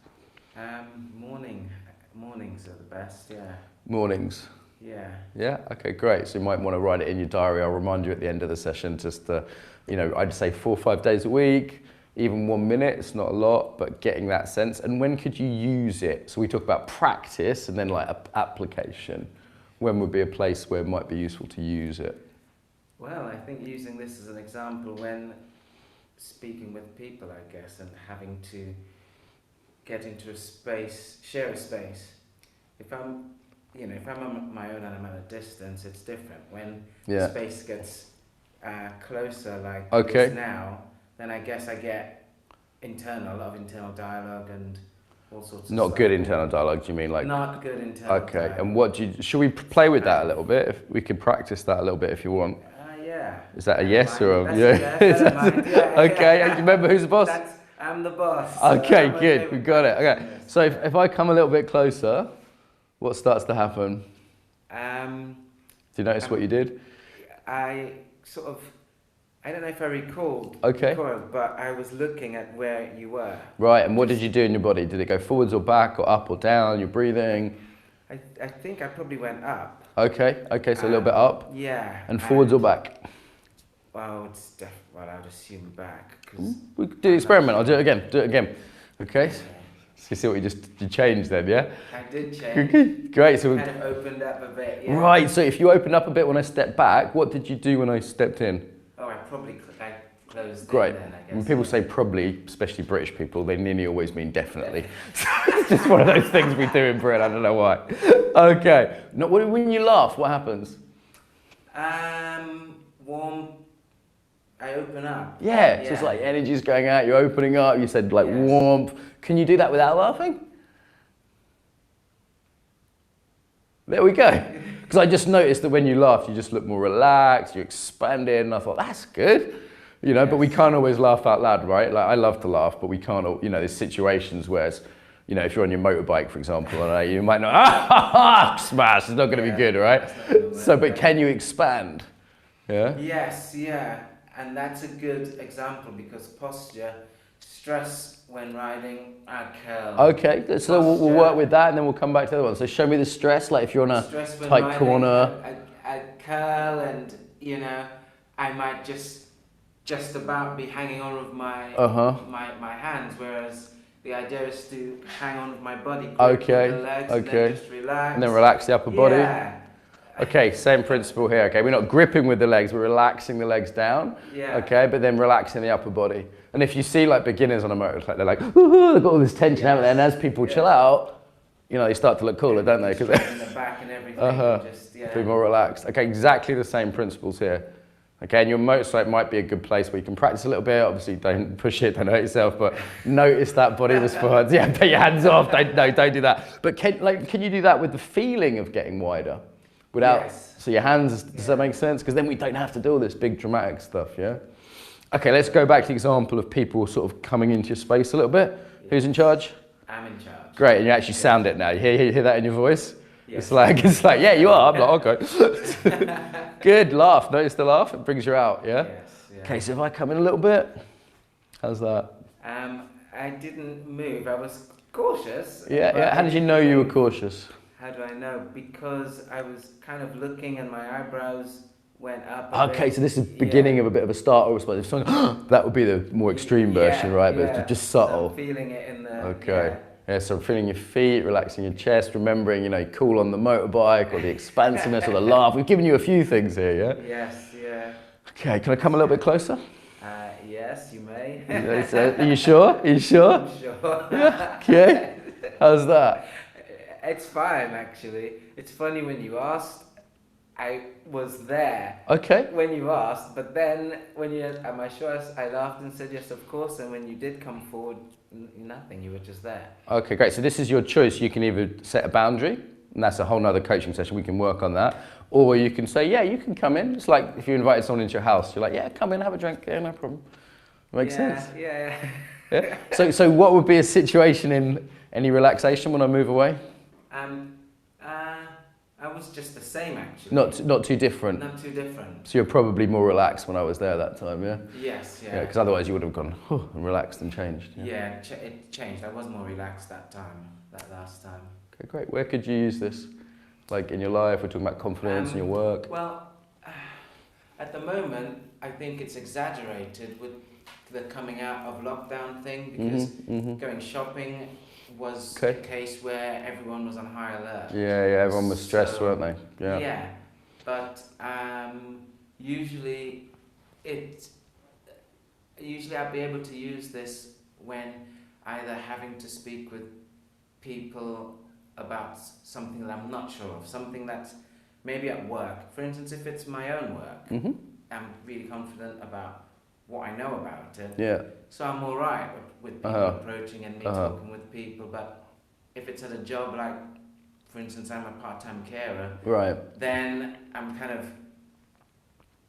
Mornings are the best, yeah. Mornings? Yeah. Yeah, okay, great. So you might want to write it in your diary. I'll remind you at the end of the session, just I'd say 4 or 5 days a week, Even 1 minute, it's not a lot, but getting that sense. And when could you use it? So we talk about practice and then like application. When would be a place where it might be useful to use it? Well, I think using this as an example when speaking with people, I guess, and having to get into a space, share a space. If I'm on my own and I'm at a distance, it's different. When the space gets closer, like this now, then I guess I get a lot of internal dialogue and all sorts of Not stuff. good internal dialogue, do you mean? Like Not good internal dialogue. And should we play with that a little bit? If we could practice that a little bit if you want. Yeah. Is that a yes or a yeah? Okay, and you remember who's the boss? I'm the boss. So Okay, good, we got it. Okay, so if I come a little bit closer, what starts to happen? Do you notice what you did? I don't know if I recalled, but I was looking at where you were. Right, and what did you do in your body? Did it go forwards or back or up or down? You're breathing? I think I probably went up. Okay, so a little bit up? Yeah. And forwards or back? Well, I'd assume back. Cause We could do the experiment, I'll do it again. Okay, so you see what you changed then, yeah? I did change. Great, so kind of opened up a bit, yeah. Right, so if you opened up a bit when I stepped back, what did you do when I stepped in? Oh, I closed Great. then, I guess. When people say probably, especially British people, they nearly always mean definitely. It's just one of those things we do in Britain, I don't know why. Okay, now, when you laugh, what happens? Warm. I open up. Yeah, so it's like energy's going out, you're opening up, you said like warmth. Can you do that without laughing? There we go. Because I just noticed that when you laughed, you just look more relaxed, you expanded, and I thought, that's good. You know, but we can't always laugh out loud, right? Like, I love to laugh, but we can't, there's situations where it's, if you're on your motorbike, for example, and you might not, smash, it's not going to be good, right? So, but can you expand? Yeah? Yes, yeah. And that's a good example because posture, stress when riding, curl. Okay, so we'll work with that and then we'll come back to the other one. So show me the stress, like if you're on a tight corner. I curl and, I might just about be hanging on with my hands, whereas the idea is to hang on with my body. Okay, the legs, and then just relax. And then relax the upper body. Yeah. Okay, same principle here. Okay, we're not gripping with the legs, we're relaxing the legs down. Yeah. Okay, but then relaxing the upper body. And if you see like beginners on a motorcycle, they're like, woohoo, they've got all this tension, haven't they? And as people chill out, they start to look cooler, don't they? Because in the back and everything. Be more relaxed. Okay, exactly the same principles here. Okay, and your motorcycle might be a good place where you can practice a little bit. Obviously, don't push it, don't hurt yourself, but notice that body response. Yeah, put your hands off. Don't do that. But can you do that with the feeling of getting wider? So your hands, does that make sense? Because then we don't have to do all this big dramatic stuff, yeah? Okay, let's go back to the example of people sort of coming into your space a little bit. Yeah. Who's in charge? I'm in charge. Great, and you actually sound it now. You hear that in your voice? Yes. It's like, yeah, you are. I'm like, okay. Good, laugh. Notice the laugh, it brings you out, yeah? Yes. Yeah. Okay, so if I come in a little bit, how's that? I didn't move, I was cautious. Yeah. How did you know you were cautious? How do I know? Because I was kind of looking and my eyebrows went up. Okay, so this is beginning of a bit of a startle response. If someone, that would be the more extreme version, right? But it's just subtle. So I'm feeling it in the... Okay. Yeah, so feeling your feet, relaxing your chest, remembering, cool on the motorbike or the expansiveness or the laugh. We've given you a few things here, yeah? Yes, yeah. Okay, can I come a little bit closer? Yes, you may. Are you sure? I'm sure. Yeah. Okay. How's that? It's fine, actually. It's funny when you asked, I was there. Okay. When you asked, but then when you, am I sure I laughed and said yes, of course, and when you did come forward, nothing, you were just there. Okay, great. So this is your choice. You can either set a boundary, and that's a whole nother coaching session, we can work on that, or you can say, yeah, you can come in. It's like if you invited someone into your house, you're like, yeah, come in, have a drink, yeah, no problem. Makes sense? Yeah. So what would be a situation in any relaxation when I move away? I was just the same, actually. Not too different? Not too different. So you're probably more relaxed when I was there that time, yeah? Yes, yeah. Yeah, because otherwise you would have gone and relaxed and changed. Yeah, it changed. I was more relaxed that last time. Okay, great. Where could you use this? Like in your life, we're talking about confidence in your work. Well, At the moment, I think it's exaggerated with the coming out of lockdown thing, because going shopping was a case where everyone was on high alert. Yeah, everyone was stressed, weren't they? Yeah, but usually I'll be able to use this when either having to speak with people about something that I'm not sure of, something that's maybe at work. For instance, if it's my own work, I'm really confident about what I know about it. Yeah. So I'm all right with people approaching and me talking with people. But if it's at a job, like, for instance, I'm a part-time carer, Right. then I'm kind of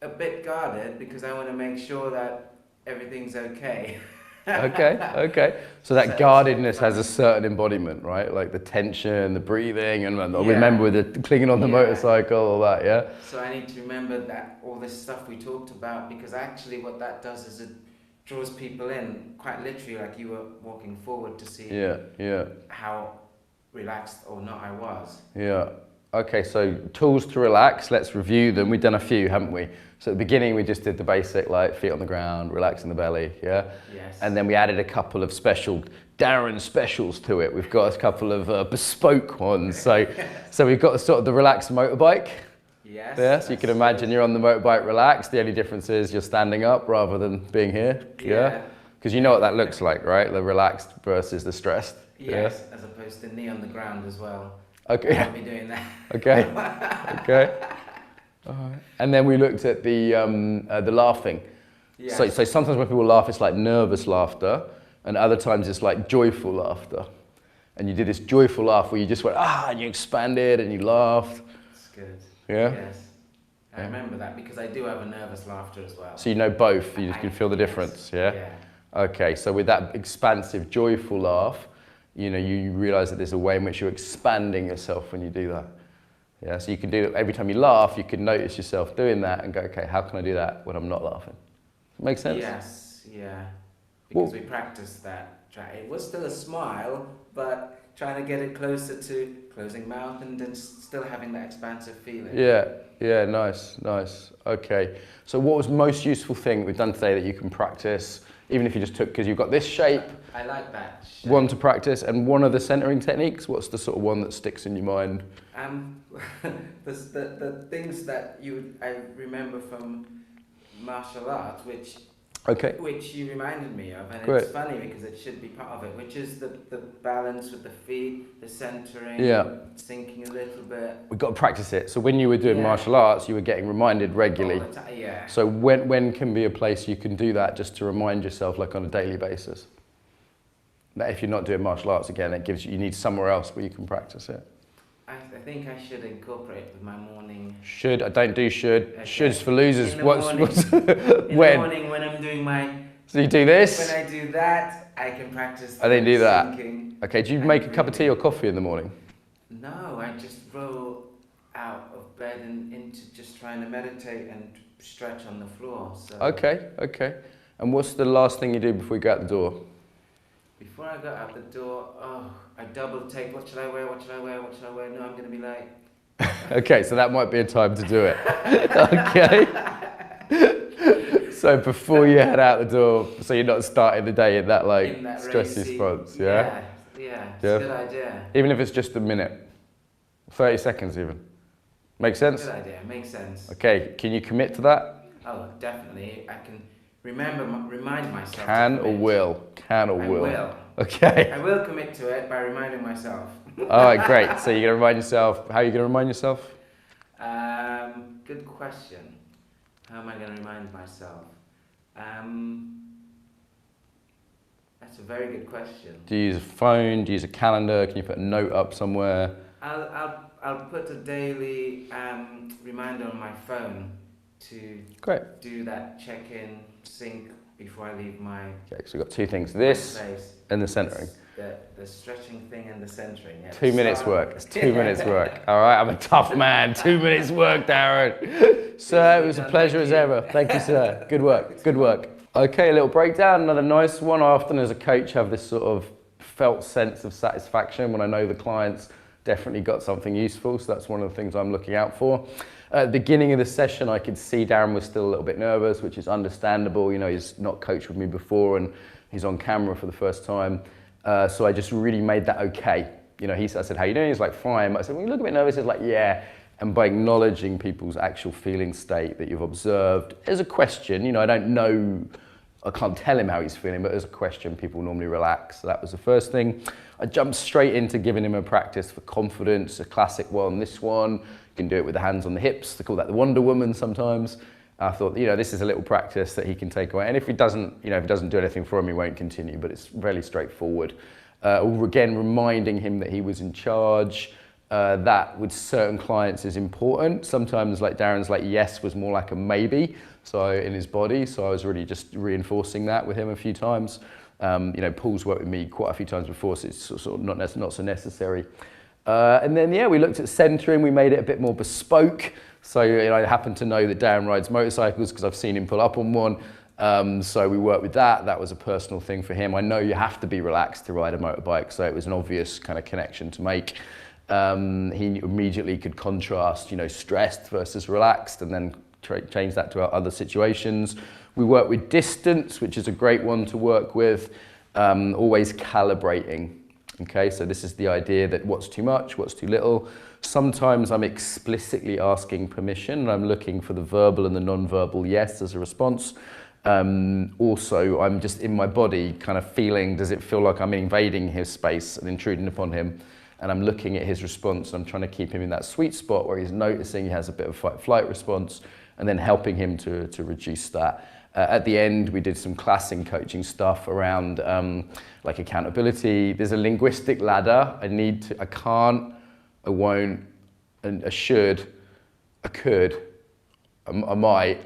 a bit guarded because I want to make sure that everything's okay. Okay. So that guardedness has a certain embodiment, right? Like the tension, the breathing, and remember with the clinging on the motorcycle, all that, yeah? So I need to remember that all this stuff we talked about, because actually what that does is it draws people in, quite literally, like you were walking forward to see how relaxed or not I was. Yeah. Okay, so tools to relax, let's review them. We've done a few, haven't we? So at the beginning, we just did the basic, like feet on the ground, relaxing the belly, yeah? Yes. And then we added a couple of special Darren specials to it. We've got a couple of bespoke ones. So we've got sort of the relaxed motorbike. Yes. Yeah, so you can imagine you're on the motorbike relaxed. The only difference is you're standing up rather than being here. Yeah. Because you know what that looks like, right? The relaxed versus the stressed. Yes, as opposed to knee on the ground as well. Okay. I'll be doing that. Okay. And then we looked at the laughing. Yes. So sometimes when people laugh, it's like nervous laughter, and other times it's like joyful laughter. And you did this joyful laugh where you just went, and you expanded and you laughed. That's good. Yeah? Yes. I remember that because I do have a nervous laughter as well. So you know both, you can feel the difference, yeah? Okay, so with that expansive, joyful laugh, you know, you realize that there's a way in which you're expanding yourself when you do that. Yeah, so you can do it every time you laugh, you can notice yourself doing that and go, okay, how can I do that when I'm not laughing? Make sense? Yes, yeah. Because we practiced that. It was still a smile, but trying to get it closer to closing mouth and then still having that expansive feeling. Yeah, nice. Okay, so what was the most useful thing we've done today that you can practice, even if you just took, because you've got this shape. I like that shape. One to practice, and one of the centering techniques, what's the sort of one that sticks in your mind? The things that I remember from martial arts, which you reminded me of, and it's funny because it should be part of it, which is the balance with the feet, the centering, sinking a little bit. We've got to practice it. So when you were doing martial arts, you were getting reminded regularly. All the time, yeah. So when can be a place you can do that just to remind yourself, like on a daily basis? That if you're not doing martial arts again, it gives you need somewhere else where you can practice it. I think I should incorporate with my morning. Should, I don't do should. Okay. Shoulds for losers. In the morning when I'm doing my... So you do this? When I do that, I can practice. I then do that. Sinking. Okay, do you make a cup of tea or coffee in the morning? No, I just roll out of bed and into just trying to meditate and stretch on the floor. So. Okay. And what's the last thing you do before you go out the door? Before I go out the door, I double take, what should I wear? No, I'm going to be late. Okay, so that might be a time to do it. Okay. So before you head out the door, so you're not starting the day in that stressy response, yeah, it's a good idea. Even if it's just a minute, 30 seconds even. Make sense? Good idea, makes sense. Okay, can you commit to that? Oh, definitely. I can remind myself. Can or will? I will. Okay. I will commit to it by reminding myself. All right, great. So you're going to remind yourself. How are you going to remind yourself? Good question. How am I going to remind myself? That's a very good question. Do you use a phone? Do you use a calendar? Can you put a note up somewhere? I'll put a daily reminder on my phone to do that check-in, sync before I leave my Okay, so we've got two things. This place. And the centering. The stretching thing and the centering. Yeah. 2 minutes work. It's 2 minutes work. All right, I'm a tough man. 2 minutes work, Darren. Sir, it was a pleasure as ever. Thank you, sir. Good work. Okay, a little breakdown. Another nice one. I often, as a coach, have this sort of felt sense of satisfaction when I know the client's definitely got something useful. So that's one of the things I'm looking out for. At the beginning of the session, I could see Darren was still a little bit nervous, which is understandable. You know, he's not coached with me before and he's on camera for the first time. So I just really made that okay. You know, I said, how you doing? He's like, fine. I said, well, you look a bit nervous. He's like, yeah. And by acknowledging people's actual feeling state that you've observed, as a question, you know, I can't tell him how he's feeling, but as a question, people normally relax. So that was the first thing. I jumped straight into giving him a practice for confidence, a classic one, this one. You can do it with the hands on the hips. They call that the Wonder Woman sometimes. I thought, you know, this is a little practice that he can take away. And if he doesn't, you know, if it doesn't do anything for him, he won't continue, but it's fairly straightforward. Again, reminding him that he was in charge. That with certain clients is important. Sometimes, like Darren's like yes was more like a maybe, so in his body. So I was really just reinforcing that with him a few times. You know, Paul's worked with me quite a few times before, so it's sort of not so necessary. And then yeah, we looked at centering. We made it a bit more bespoke. So you know, I happen to know that Darren rides motorcycles because I've seen him pull up on one. So we worked with that. That was a personal thing for him. I know you have to be relaxed to ride a motorbike, so it was an obvious kind of connection to make. He immediately could contrast, you know, stressed versus relaxed, and then change that to our other situations. We work with distance, which is a great one to work with, always calibrating. Okay, so this is the idea that what's too much, what's too little. Sometimes I'm explicitly asking permission, and I'm looking for the verbal and the non-verbal yes as a response. Also, I'm just in my body kind of feeling, does it feel like I'm invading his space and intruding upon him? And I'm looking at his response, and I'm trying to keep him in that sweet spot where he's noticing he has a bit of fight-flight response, and then helping him to reduce that. At the end, we did some classing coaching stuff around like accountability. There's a linguistic ladder. I can't, I won't, and I should, I could, I might,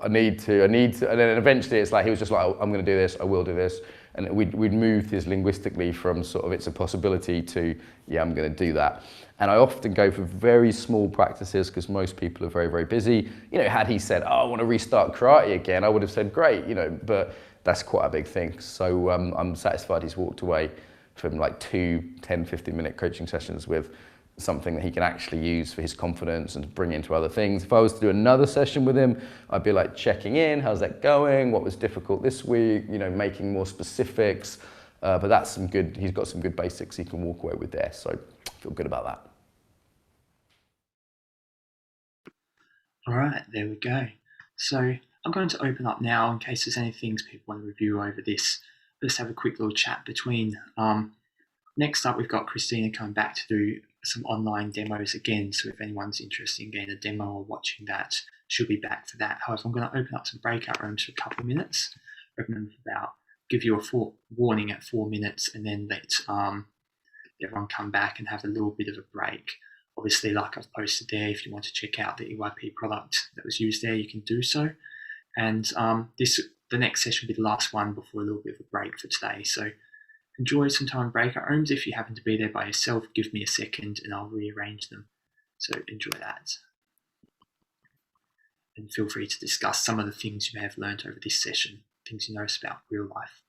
I need to, and then eventually it's like, he was just like, I'm gonna do this, I will do this. And we'd moved his linguistically from sort of it's a possibility to, yeah, I'm going to do that. And I often go for very small practices because most people are very, very busy. You know, had he said, oh, I want to restart karate again, I would have said, great, you know, but that's quite a big thing. So I'm satisfied he's walked away from like 2 10, 15-minute coaching sessions with something that he can actually use for his confidence and bring into other things. If I was to do another session with him, I'd be like checking in, how's that going? What was difficult this week? You know, making more specifics. But that's some good, he's got some good basics he can walk away with there. So I feel good about that. All right, there we go. So I'm going to open up now in case there's any things people want to review over this. Let's have a quick little chat between. Next up, we've got Christina coming back to do some online demos again. So if anyone's interested in getting a demo or watching that, she'll be back for that. However, I'm going to open up some breakout rooms for a couple of minutes. Remember give you a warning at 4 minutes, and then let everyone come back and have a little bit of a break. Obviously, like I've posted there, if you want to check out the EYP product that was used there, you can do so. And the next session will be the last one before a little bit of a break for today. So enjoy some time in breakout rooms. If you happen to be there by yourself, give me a second and I'll rearrange them. So enjoy that. And feel free to discuss some of the things you may have learned over this session, things you notice about real life.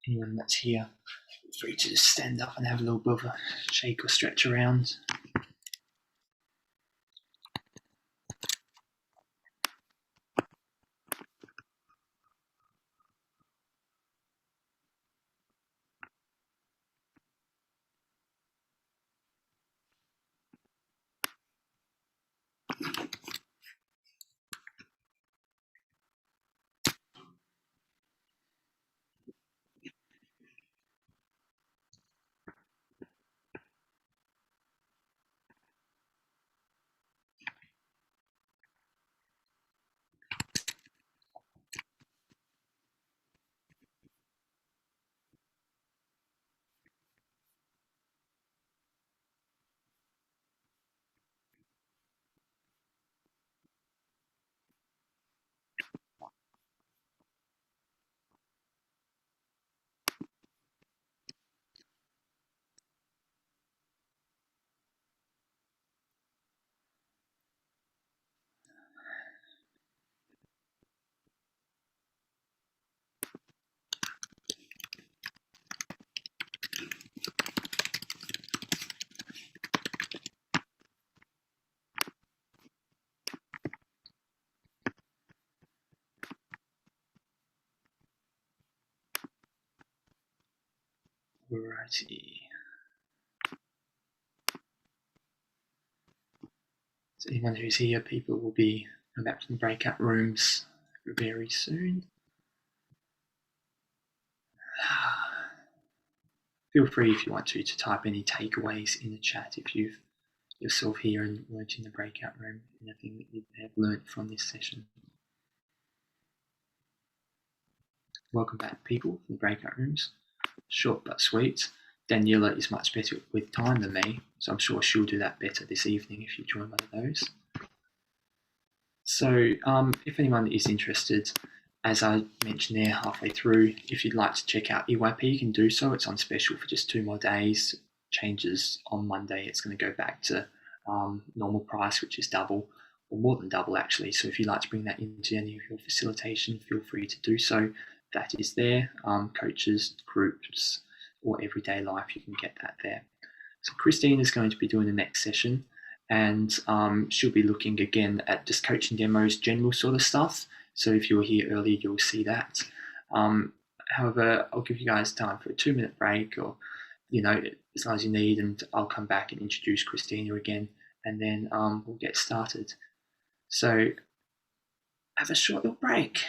anyone that's here, feel free to just stand up and have a little bit of a shake or stretch around. Alrighty. So anyone who's here, people will be going back to the breakout rooms very soon. Feel free if you want to type any takeaways in the chat if you've yourself here and weren't in the breakout room, anything that you have learned from this session. Welcome back, people, from the breakout rooms. Short but sweet. Daniela is much better with time than me, so I'm sure she'll do that better this evening if you join one of those. So if anyone is interested, as I mentioned there halfway through, if you'd like to check out EYP, you can do so. It's on special for just 2 more days. Changes on Monday. It's going to go back to normal price, which is double, or more than double actually. So if you'd like to bring that into any of your facilitation, feel free to do so. That is there. Coaches, groups, or everyday life, you can get that there. So Christine is going to be doing the next session, and she'll be looking again at just coaching demos, general sort of stuff. So if you were here earlier, you'll see that. However, I'll give you guys time for a 2-minute break, or as long as you need, and I'll come back and introduce Christina again, and then we'll get started. So have a short little break.